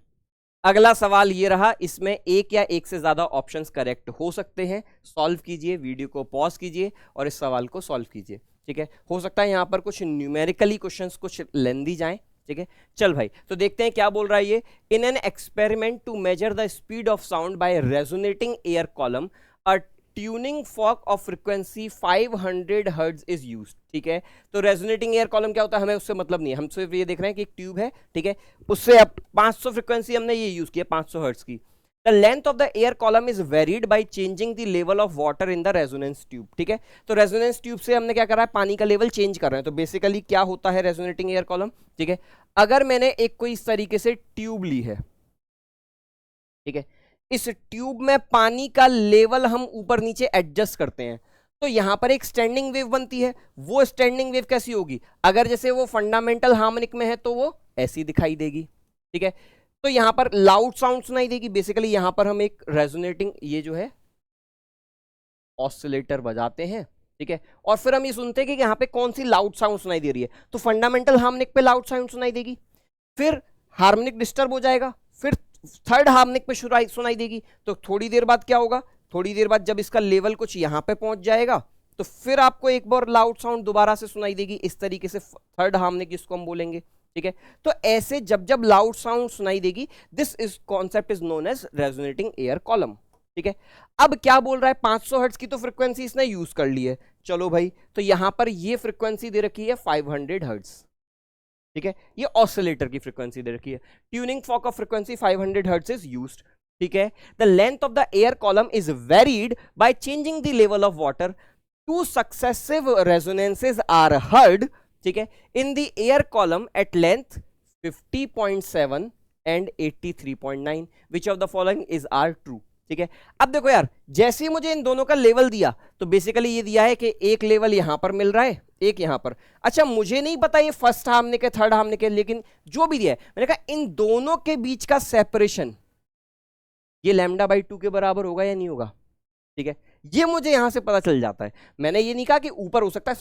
अगला सवाल ये रहा, इसमें एक या एक से ज्यादा ऑप्शंस करेक्ट हो सकते हैं। सॉल्व कीजिए, वीडियो को पॉज कीजिए और इस सवाल को सॉल्व कीजिए, ठीक है। हो सकता है यहां पर कुछ न्यूमेरिकली क्वेश्चंस कुछ लेंदी जाएं, ठीक है। चल भाई, तो देखते हैं क्या बोल रहा है ये। In an experiment to measure the speed of sound by resonating air column, a tuning fork of frequency 500 hertz is used, ठीक है। तो रेजोनेटिंग एयर कॉलम क्या होता है हमें उससे मतलब नहीं है, हम सिर्फ ये देख रहे हैं कि एक ट्यूब है, ठीक है, उससे अब 500 फ्रीक्वेंसी हमने ये यूज किया 500 हर्ट्ज की। The length of the air column is varied by changing the level of water in the resonance tube, ठीक है। तो रेजोनेंस ट्यूब से हमने क्या करा है, पानी का लेवल चेंज कर रहे हैं। तो बेसिकली क्या होता है रेजोनेटिंग एयर कॉलम, ठीक है। अगर मैंने एक कोई इस तरीके से ट्यूब ली है, ठीक है, इस ट्यूब में पानी का लेवल हम ऊपर नीचे एडजस्ट करते हैं, तो यहां पर एक स्टैंडिंग वेव बनती है। वो स्टैंडिंग वेव कैसी होगी, अगर जैसे वो फंडामेंटल हार्मोनिक में है तो वो ऐसी दिखाई देगी, ठीक है। तो यहां पर लाउड साउंड सुनाई देगी। बेसिकली यहां पर हम एक रेजोनेटिंग ये जो है ऑसिलेटर बजाते हैं, ठीक है, और फिर हम ये सुनते हैं कि यहां पे कौन सी लाउड साउंड सुनाई दे रही है। तो फंडामेंटल हार्मोनिक पे लाउड साउंड सुनाई देगी, फिर हार्मोनिक डिस्टर्ब हो जाएगा, फिर थर्ड हार्मोनिक पे सुनाई देगी। तो थोड़ी देर बाद क्या होगा, थोड़ी देर बाद जब इसका लेवल कुछ यहां पे पहुंच जाएगा तो फिर आपको एक बार लाउड साउंड दोबारा से सुनाई देगी इस तरीके से, थर्ड हार्मोनिक इसको हम बोलेंगे, ठीक है। तो ऐसे जब जब लाउड साउंड सुनाई देगी, this is concept is known as resonating air column, ठीक है। अब क्या बोल रहा है, 500 हर्ट्ज की तो फ्रीक्वेंसी इसने यूज कर ली है, चलो भाई, तो यहां पर ये फ्रीक्वेंसी दे रखी है 500 हर्ट्ज, ठीक है, ये ऑसिलेटर की फ्रीक्वेंसी दे रखी है। Tuning fork of frequency 500 hertz is used, ठीक है। The length of the air column is varied by changing the level of water, two successive resonances are heard, ठीक है, in the air column at length 50.7 and 83.9, which of the following is are true, ठीक है। अब देखो यार, जैसे ही मुझे इन दोनों का लेवल दिया तो बेसिकली ये दिया है कि एक लेवल यहां पर मिल रहा है, एक यहां पर। अच्छा, मुझे नहीं पता ये फर्स्ट हार्मोनिक है थर्ड हार्मोनिक है, लेकिन जो भी दिया है, मैंने कहा इन दोनों के बीच का सेपरेशन ये λ/2 के बराबर होगा या नहीं होगा, ठीक है, ये मुझे यहां से पता चल जाता है। मैंने ये नहीं कहा कि ऊपर हो सकता है,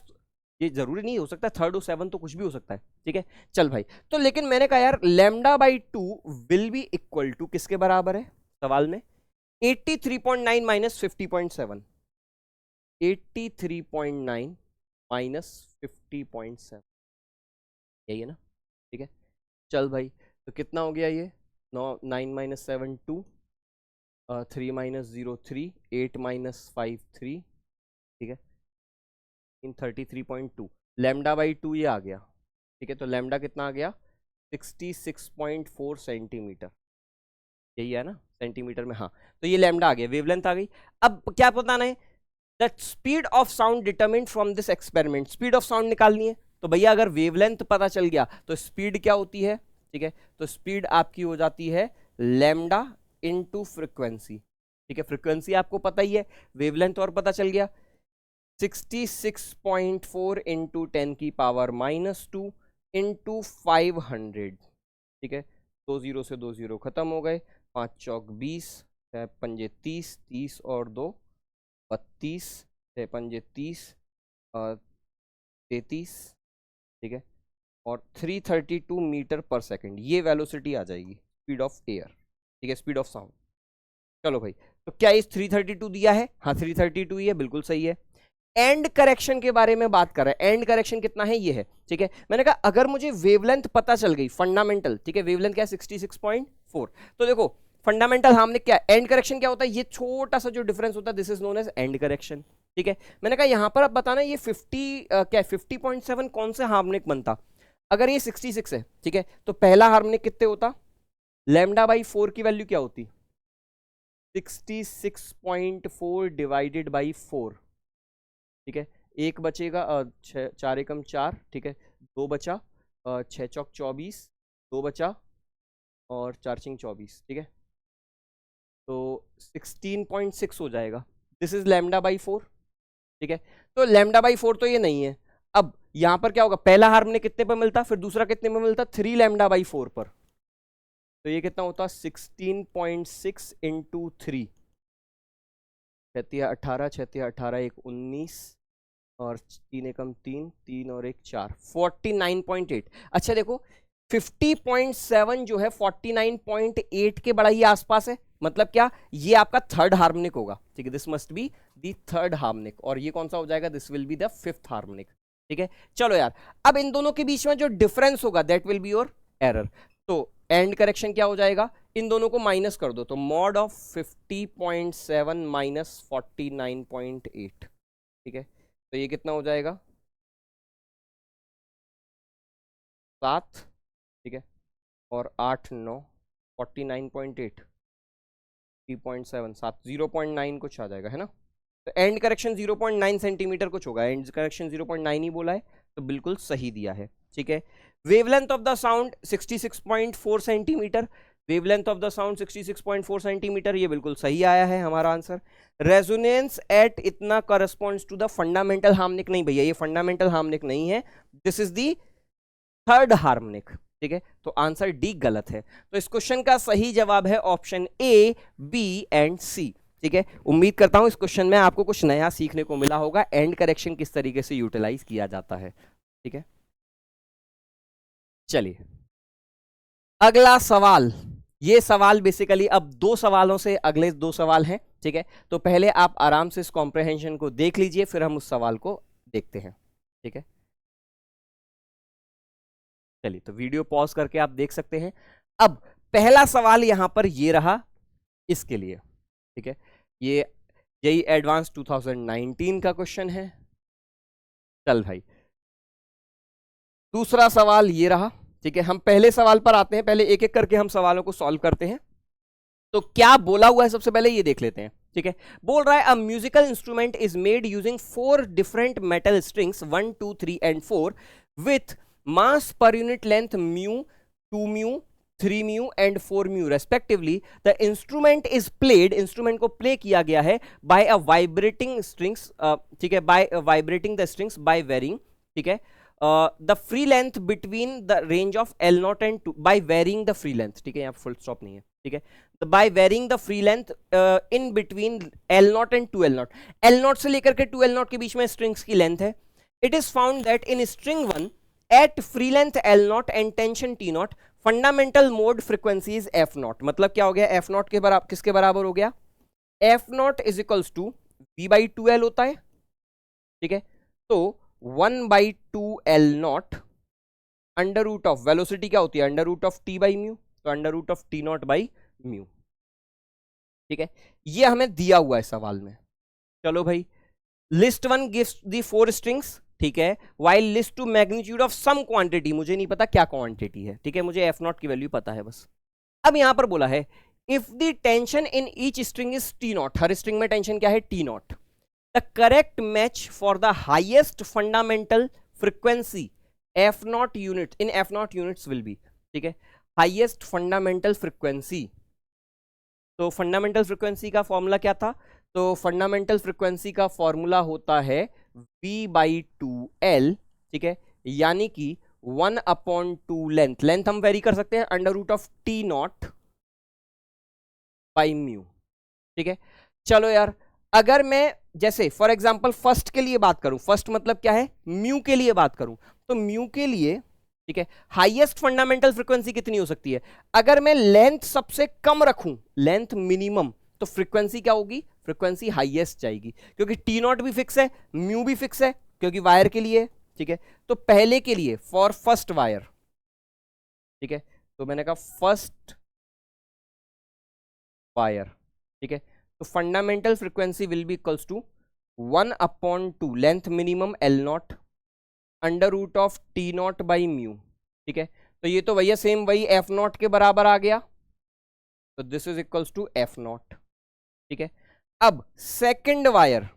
ये जरूरी नहीं हो सकता, 3 और 7 तो कुछ भी हो सकता है, ठीक है। चल भाई, तो लेकिन मैंने कहा यार λ/2 विल बी इक्वल टू किसके बराबर है सवाल में, 83.9 माइनस 50.7, 83.9 माइनस 50.7, यही है ना, ठीक है। चल भाई, तो कितना हो गया ये, 9 माइनस 7 2, 3 माइनस 0 3, 8 माइनस 5 3, ठीक है, इन 33.2, λ/2 ये आ गया, ठीक है। तो लैम्डा कितना आ गया, 66.4 सेंटीमीटर, यही है ना सेंटीमीटर में, हाँ। तो ये लैम्डा आ गया, वेवलेंथ आ गई। अब क्या बताना है, the speed of sound determined from this experiment, speed of sound निकालनी है। तो भैया अगर वेवलेंथ पता चल गया तो स्पीड क्या होती है, ठीक है, तो स्पीड आपकी हो जाती है लैम्डा इनटू फ्रीक्वेंसी, ठीक है। फ्रीक्वेंसी आपको पता ही है, वेवलेंथ और पता चल गया, 66.4 इंटू 10 की पावर -2 इंटू 500, ठीक है। 2 0 से 2 0 खत्म हो गए, 5 चौक 20, 6 पंजे 30, 30 और 2 32, 6 पंजे 30 और 33, ठीक है, और 332 मीटर पर सेकंड, ये वेलोसिटी आ जाएगी स्पीड ऑफ एयर, ठीक है, स्पीड ऑफ साउंड। चलो भाई, तो क्या इस 332 दिया है, हाँ 332 ही है, बिल्कुल सही है। एंड करेक्शन के बारे में बात कर रहा है, एंड करेक्शन कितना है, ये है, ठीक है। मैंने कहा अगर मुझे वेवलेंथ पता चल गई, फंडामेंटल, ठीक है, वेवलेंथ क्या है 66.4, तो देखो फंडामेंटल हमने क्या, एंड करेक्शन क्या होता है, ये छोटा सा जो डिफरेंस होता है, this is known as end correction, ठीक है। मैंने कहा यहां पर अब बताना ये 50.7 कौन से हार्मोनिक बनता, अगर ये 66 है, ठीक है, तो पहला हार्मोनिक कितने होता, λ/4 की वैल्यू क्या होती, 66.4 डिवाइडेड बाई 4, ठीक है, एक बचेगा 4 एकम 4, ठीक है, 2 बचा, 6 चौक 24, 2 बचा और 4 चिंग 24, ठीक है, तो 16.6 हो जाएगा, दिस इज λ/4, ठीक है। तो λ/4 तो ये नहीं है। अब यहां पर क्या होगा, पहला हार्मोनिक कितने पर मिलता, फिर दूसरा कितने में मिलता, 3 λ/4 पर, तो ये कितना होता 16.6 इंटू 3, 18 18 1 19 और 3 एकम 3 3 और 1 4, 49.8। अच्छा देखो 50.7 जो है 49.8 के बड़ा ही आसपास है, मतलब क्या, ये आपका थर्ड हार्मोनिक होगा, ठीक है, this must be the third harmonic, और ये कौन सा हो जाएगा, this will be the fifth harmonic, ठीक है। चलो यार, अब इन दोनों के बीच में जो डिफरेंस होगा that will be your error. तो एंड करेक्शन क्या हो जाएगा, इन दोनों को माइनस कर दो, तो मॉड ऑफ 50.7 माइनस 49.8, ठीक है, तो ये कितना हो जाएगा 7, ठीक है, और 8 9 49.8 3.7 7 0.9 कुछ आ जाएगा, है ना। तो एंड करेक्शन 0.9 सेंटीमीटर कुछ होगा, एंड करेक्शन 0.9 ही बोला है, तो बिल्कुल सही दिया है, ठीक है। Wavelength of the sound 66.4 centimetre, wavelength of the sound 66.4 centimetre, ये बिल्कुल सही आया है हमारा आंसर। रेजोनेंस एट इतना corresponds to the fundamental harmonic, नहीं भैया ये फंडामेंटल हार्मोनिक नहीं है, this is the third harmonic, ठीक है, तो आंसर डी गलत है। तो इस क्वेश्चन का सही जवाब है ऑप्शन ए, बी एंड सी, ठीक है। उम्मीद करता हूं इस क्वेश्चन में आपको कुछ नया सीखने को मिला होगा, एंड करेक्शन किस तरीके से यूटिलाइज किया जाता है, ठीक है। चलिए अगला सवाल, ये सवाल बेसिकली अब 2 सवालों से, अगले 2 सवाल हैं, ठीक है, तो पहले आप आराम से इस कॉम्प्रहेंशन को देख लीजिए, फिर हम उस सवाल को देखते हैं। ठीक है, चलिए तो वीडियो पॉज करके आप देख सकते हैं। अब पहला सवाल यहां पर ये रहा इसके लिए। ठीक है, ये जेईई एडवांस 2019 का क्वेश्चन है। चल भाई, दूसरा सवाल ये रहा। ठीक है, हम पहले सवाल पर आते हैं, पहले एक एक करके हम सवालों को सॉल्व करते हैं। तो क्या बोला हुआ है सबसे पहले ये देख लेते हैं। ठीक है, बोल रहा है a musical instrument is made using 4 different metal strings 1, 2, 3 and 4 with mass per unit length mu, 2 mu, 3 mu and 4 mu respectively. The instrument is played, instrument को प्ले किया गया है बाय अ वाइब्रेटिंग स्ट्रिंग्स, ठीक है, by vibrating the strings by varying. ठीक है, the free length between the range of L0 and 2 by varying the free length. ठीक है, यहाँ फुल स्टॉप नहीं है। ठीक है, by varying the free length in between L0 and 2L0, L0 से लेकर के 2L0 के बीच में स्ट्रिंग्स की लेंथ है। It is found that in string 1 at free length L0 and tension T0 fundamental mode frequency is F0। मतलब क्या हो गया, F0 के बराबर, किसके बराबर हो गया, F0 is equals to V/2L होता है। ठीक है, तो 1/2L0 under root of velocity क्या होती है, under root of T by mu, तो under root of T0 by mu. ठीक है, ये हमें दिया हुआ है सवाल में। चलो भाई, लिस्ट 1 गिव्स दी 4 स्ट्रिंग्स। ठीक है, while list to magnitude of some quantity, मुझे नहीं पता क्या क्वांटिटी है। ठीक है, मुझे F0 की वैल्यू पता है बस। अब यहां पर बोला है if the tension in each string is T0, her string में टेंशन क्या है, T0, the correct match for the highest fundamental frequency F0 unit in F0 units will be. ठीक है, हाइएस्ट फंडामेंटल फ्रीक्वेंसी, तो फंडामेंटल फ्रीक्वेंसी का formula क्या था, तो फंडामेंटल फ्रीक्वेंसी का फॉर्मूला होता है V/2L। ठीक है, यानी कि 1/2 लेंथ, लेंथ हम वेरी कर सकते हैं under root of T0 by mu. ठीक है, चलो यार, अगर मैं जैसे फॉर एग्जांपल फर्स्ट के लिए बात करूं, फर्स्ट मतलब क्या है, म्यू के लिए बात करूं, तो म्यू के लिए, ठीक है, हाईएस्ट फंडामेंटल फ्रीक्वेंसी कितनी हो सकती है, अगर मैं लेंथ सबसे कम रखूं, लेंथ मिनिमम, तो फ्रीक्वेंसी क्या होगी, फ्रीक्वेंसी हाईएस्ट जाएगी, क्योंकि T0 भी फिक्स है, म्यू भी फिक्स है, क्योंकि वायर के लिए। ठीक है, तो पहले के लिए फॉर फर्स्ट वायर, ठीक है, तो मैंने कहा फर्स्ट वायर। ठीक है, तो fundamental frequency will be equals to 1/2 length minimum L0 under root of T0 by mu. ठीक है, तो ये तो भैया सेम वही F0 के बराबर आ गया, तो this is equals to F0। ठीक है, अब सेकंड वायर,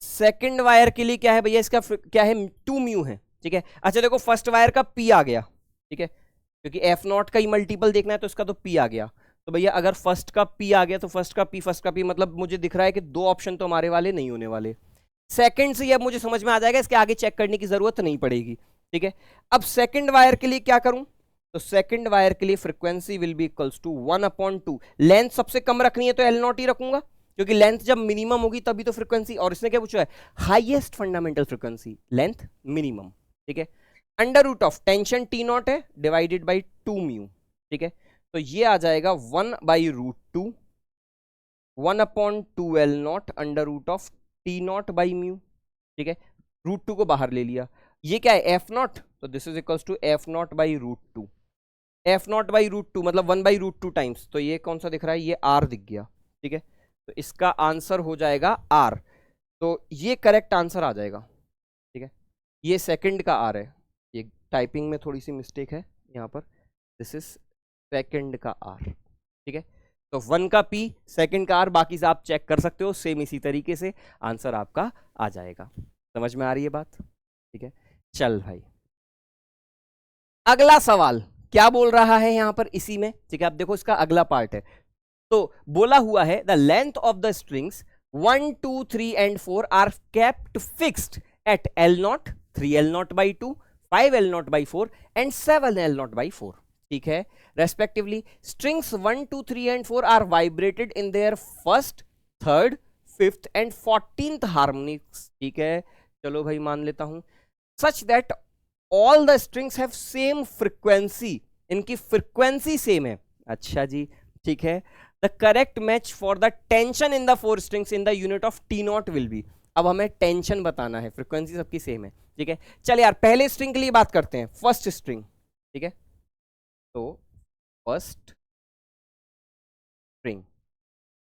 सेकंड वायर के लिए क्या है भैया, इसका क्या है, 2 म्यू है। ठीक है, अच्छा देखो फर्स्ट वायर का P आ गया। ठीक है, क्योंकि F0 का ही मल्टीपल देखना है तो इसका तो P आ गया। तो भैया अगर फर्स्ट का P आ गया तो फर्स्ट का P मतलब मुझे दिख रहा है कि 2 ऑप्शन तो हमारे वाले नहीं होने वाले। सेकंड से अब मुझे समझ में आ जाएगा, इसके आगे चेक करने की जरूरत नहीं पड़ेगी। ठीक है, अब सेकंड वायर के लिए क्या करूं, तो सेकंड वायर के लिए frequency will be equals to 1/2, length सबसे कम रखनी है तो L0 ही रखूंगा, क्योंकि लेंथ जब मिनिमम होगी तभी तो फ्रीक्वेंसी, और इसने क्या पूछा है, highest fundamental frequency, length minimum. ठीक है, under root of tension T0 है डिवाइडेड बाई 2 म्यू। ठीक है, तो ये आ जाएगा 1/√2 1/2L0 under root of T0 by mu. ठीक है, √2 को बाहर ले लिया, ये क्या है F0, तो this is equals to F0/√2, F0/√2 मतलब 1/√2 टाइम्स, तो ये कौन सा दिख रहा है, ये R दिख गया। ठीक है, तो इसका आंसर हो जाएगा R, तो ये करेक्ट आंसर आ जाएगा। ठीक है, ये सेकंड का R है, ये टाइपिंग में थोड़ी सी मिस्टेक है यहाँ पर, दिस इज सेकंड का R। ठीक है, तो 1 का P, सेकंड का R, बाकी से आप चेक कर सकते हो, सेम इसी तरीके से आंसर आपका आ जाएगा। समझ में आ रही है बात। ठीक है, चल भाई, अगला सवाल क्या बोल रहा है यहां पर इसी में। ठीक है, आप देखो इसका अगला पार्ट है, तो बोला हुआ है the length of the strings 1, 2, 3 and 4 are kept fixed at L0, 3L0/2, 5L0/4 and 7L0/4। ठीक है, respectively strings 1, 2, 3 and 4 are vibrated in their first, third, fifth and 14th harmonics. ठीक है, चलो भाई मान लेता हूं, such that all the strings have same frequency, इनकी फ्रीक्वेंसी सेम है। अच्छा जी, ठीक है, the correct match for the tension in the four strings in the unit of T not will be. अब हमें टेंशन बताना है, फ्रीक्वेंसी सबकी सेम है, ठीक है। चल यार पहले स्ट्रिंग के लिए बात करते हैं, फर्स्ट स्ट्रिंग, ठीक है। तो फर्स्ट स्ट्रिंग,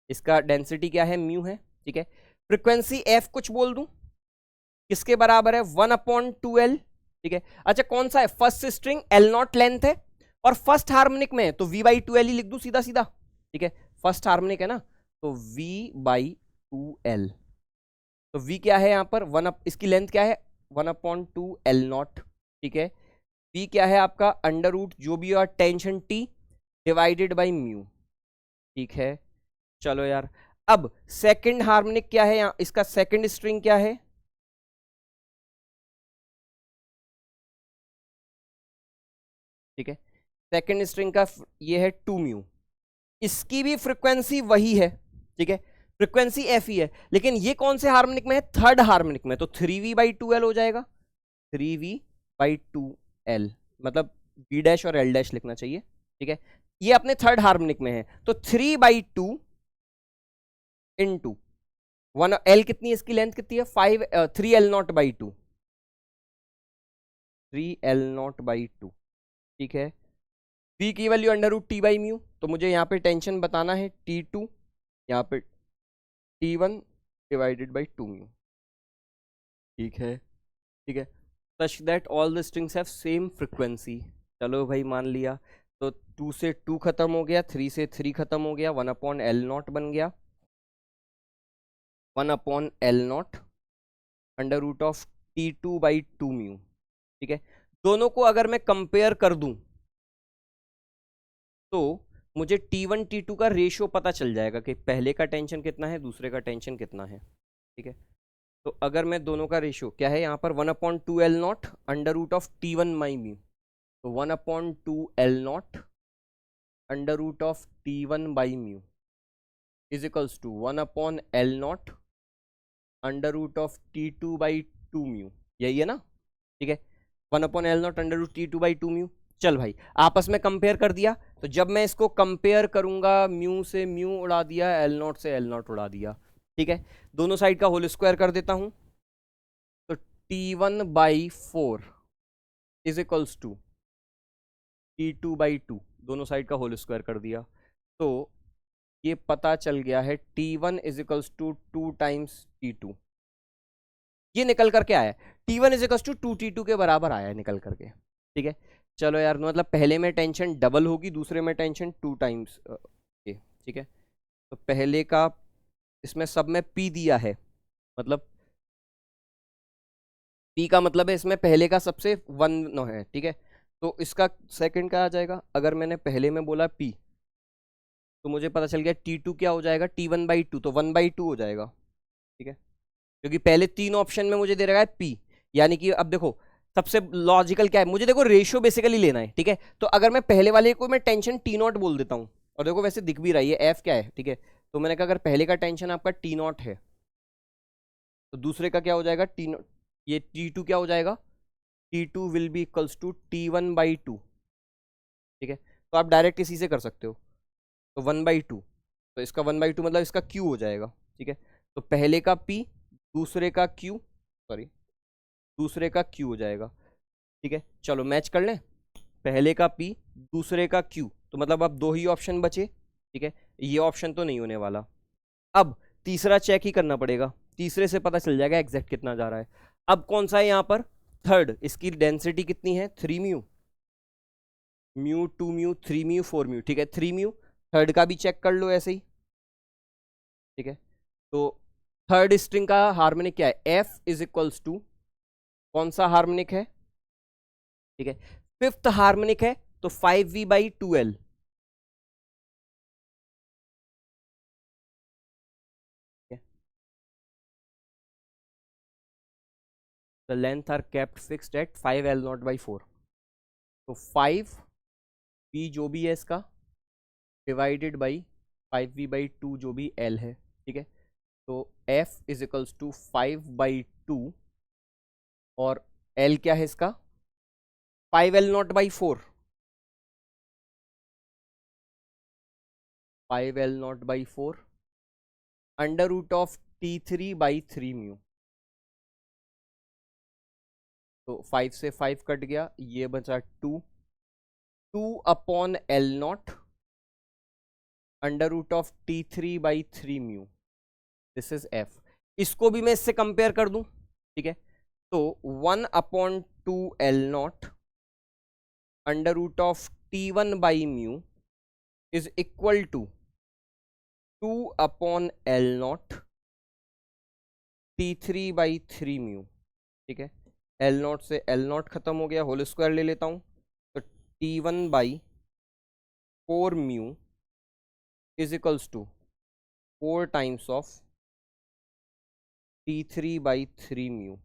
इसका डेंसिटी क्या है, म्यू है, ठीक है। फ्रीक्वेंसी एफ कुछ बोल दूं, किसके बराबर है, 1/2L, ठीक है। अच्छा कौन सा है, first string, L not length है और फर्स्ट हार्मोनिक में है तो V/2L ही लिख दूं सीधा सीधा, ठीक है। फर्स्ट हार्मोनिक है ना, तो V/2L, तो V क्या है यहां पर, इसकी लेंथ क्या है, 1/2L0, ठीक है। V क्या है आपका, अंडर रूट जो भी और tension T divided by mu, ठीक है। चलो यार, अब सेकंड हार्मोनिक क्या है, यहाँ इसका सेकंड स्ट्रिंग क्या है, ठीक है। सेकंड स्ट्रिंग का ये है 2 म्यू, इसकी भी फ्रीक्वेंसी वही है, ठीक है, फ्रीक्वेंसी एफ ही है, लेकिन ये कौन से हार्मोनिक में है, थर्ड हार्मोनिक में, तो 3V/2L हो जाएगा, 3V/2L, मतलब B डैश और L डैश लिखना चाहिए, ठीक है। ये अपने थर्ड हार्मोनिक में है, तो 3/2 इंटू 1L कितनी है, इसकी लेंथ कितनी है, 3L0/2, 3L0/2, ठीक है। V की value under root T by mu, तो मुझे यहाँ पे टेंशन बताना है T2, यहाँ पे T1 डिवाइडेड बाई 2 म्यू, ठीक है, ठीक है। सच that all the strings have same frequency, चलो भाई मान लिया, तो 2 से 2 खत्म हो गया, 3 से 3 खत्म हो गया, 1/L0 बन गया, 1/L0 under root of T2/2 mu, ठीक है। दोनों को अगर मैं कंपेयर कर दूं तो मुझे T1 T2 का रेशियो पता चल जाएगा कि पहले का टेंशन कितना है, दूसरे का टेंशन कितना है, ठीक है। तो अगर मैं दोनों का रेशियो क्या है यहाँ पर, 1/2L0 under root of T1 by mu, तो 1/2L0 under root of T1 by mu is equals to 1/L0 under root of T2/2 mu, यही है ना, ठीक है। 1/L0 under root T2/2 mu. चल भाई आपस में कंपेयर कर दिया, तो जब मैं इसको कंपेयर करूंगा, म्यू से म्यू उड़ा दिया, L0 से L0 उड़ा दिया, ठीक है। दोनों साइड का होल स्क्वायर कर देता हूं, तो T1/4 is equals to T2/2, दोनों साइड का होल स्क्वायर कर दिया, तो ये पता चल गया है T1 is equals to 2 times T2, ये निकल करके आया, T1 is equals to 2T2 के बराबर आया है निकल करके, ठीक है। चलो यार, मतलब पहले में टेंशन डबल होगी, दूसरे में टेंशन 2 टाइम्स, ठीक है। तो पहले का इसमें सब में P दिया है, मतलब P का मतलब है इसमें पहले का सबसे 1 है, ठीक है। तो इसका सेकंड का आ जाएगा, अगर मैंने पहले में बोला P, तो मुझे पता चल गया T2 क्या हो जाएगा, T1/2, तो 1/2 हो जाएगा, ठीक है। क्योंकि पहले 3 ऑप्शन में मुझे दे रखा है P, यानी कि अब देखो सबसे लॉजिकल क्या है, मुझे देखो रेशियो बेसिकली लेना है, ठीक है। तो अगर मैं पहले वाले को मैं टेंशन T0 बोल देता हूँ, और देखो वैसे दिख भी रही है F क्या है, ठीक है। तो मैंने कहा अगर पहले का टेंशन आपका T0 है, तो दूसरे का क्या हो जाएगा, T0, ये T2 क्या हो जाएगा, T2 will be equals to T1/2, ठीक है। तो आप डायरेक्ट इसी से कर सकते हो, तो 1/2, तो इसका 1/2 मतलब इसका Q हो जाएगा, ठीक है। तो पहले का P, दूसरे का Q, सॉरी दूसरे का Q हो जाएगा, ठीक है। चलो मैच कर लें, पहले का P, दूसरे का Q, तो मतलब अब 2 ही ऑप्शन बचे, ठीक है। ये ऑप्शन तो नहीं होने वाला, अब तीसरा चेक ही करना पड़ेगा, तीसरे से पता चल जाएगा एग्जैक्ट कितना जा रहा है। अब कौन सा है यहाँ पर, थर्ड, इसकी डेंसिटी कितनी है, 3 mu, mu 2 mu 3 mu 4 mu, ठीक है, 3 म्यू। थर्ड का भी चेक कर लो ऐसे ही, ठीक है। तो थर्ड स्ट्रिंग का हार्मोनिक क्या है, F इज इक्वल्स टू कौन सा हार्मोनिक है, ठीक है, फिफ्थ हार्मोनिक है, तो 5V/2L, the length are kept fixed at 5L0/4, तो 5V जो भी है इसका डिवाइडेड बाई 5V/2 जो भी L है, ठीक है। तो F इज इक्वल्स टू 5/2 और L क्या है इसका, 5L0/4, 5L0/4 under root of T3/3 mu. तो 5 से 5 कट गया, ये बचा 2/L0 under root of T3/3 mu. This is F। इसको भी मैं इससे कंपेयर कर दूं, ठीक है। तो 1/2L0 अंडर रूट ऑफ T1/म्यू is equal to 2/L0 T3/3 mu, ठीक है। L0 से L0 खत्म हो गया, होल स्क्वायर ले लेता हूं, तो T1/4 mu is equals to 4 times of T3/3 mu.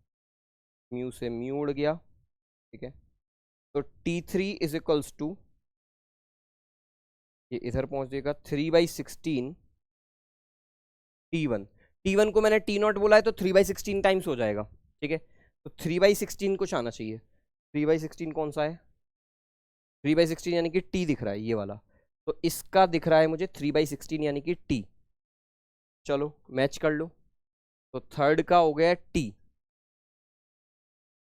Mu से म्यू उड़ गया, ठीक है। तो T3 इज इक्वल्स टू, ये इधर पहुंच जाएगा 3/16 T1। T1 को मैंने T0 बोला है तो 3/16 टाइम्स हो जाएगा, ठीक है। तो 3/16 कुछ आना चाहिए। 3/16 कौन सा है? 3/16 यानी कि T दिख रहा है, ये वाला। तो इसका दिख रहा है मुझे 3/16 यानी कि T। चलो मैच कर लो। तो थर्ड का हो गया T,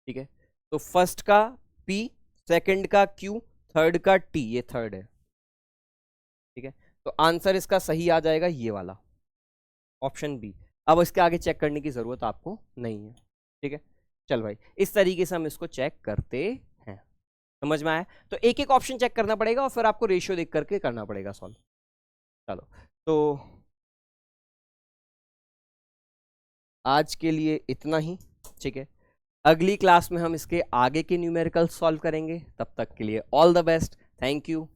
ठीक है। तो फर्स्ट का P, सेकंड का Q, थर्ड का T, ये थर्ड है, ठीक है। तो आंसर इसका सही आ जाएगा ये वाला, ऑप्शन बी। अब इसके आगे चेक करने की जरूरत आपको नहीं है, ठीक है। चल भाई, इस तरीके से हम इसको चेक करते हैं। समझ में आया? तो एक एक ऑप्शन चेक करना पड़ेगा और फिर आपको रेशियो देख करके करना पड़ेगा सॉल्व। चलो, तो आज के लिए इतना ही, ठीक है। अगली क्लास में हम इसके आगे के न्यूमेरिकल सॉल्व करेंगे। तब तक के लिए all the best, thank you.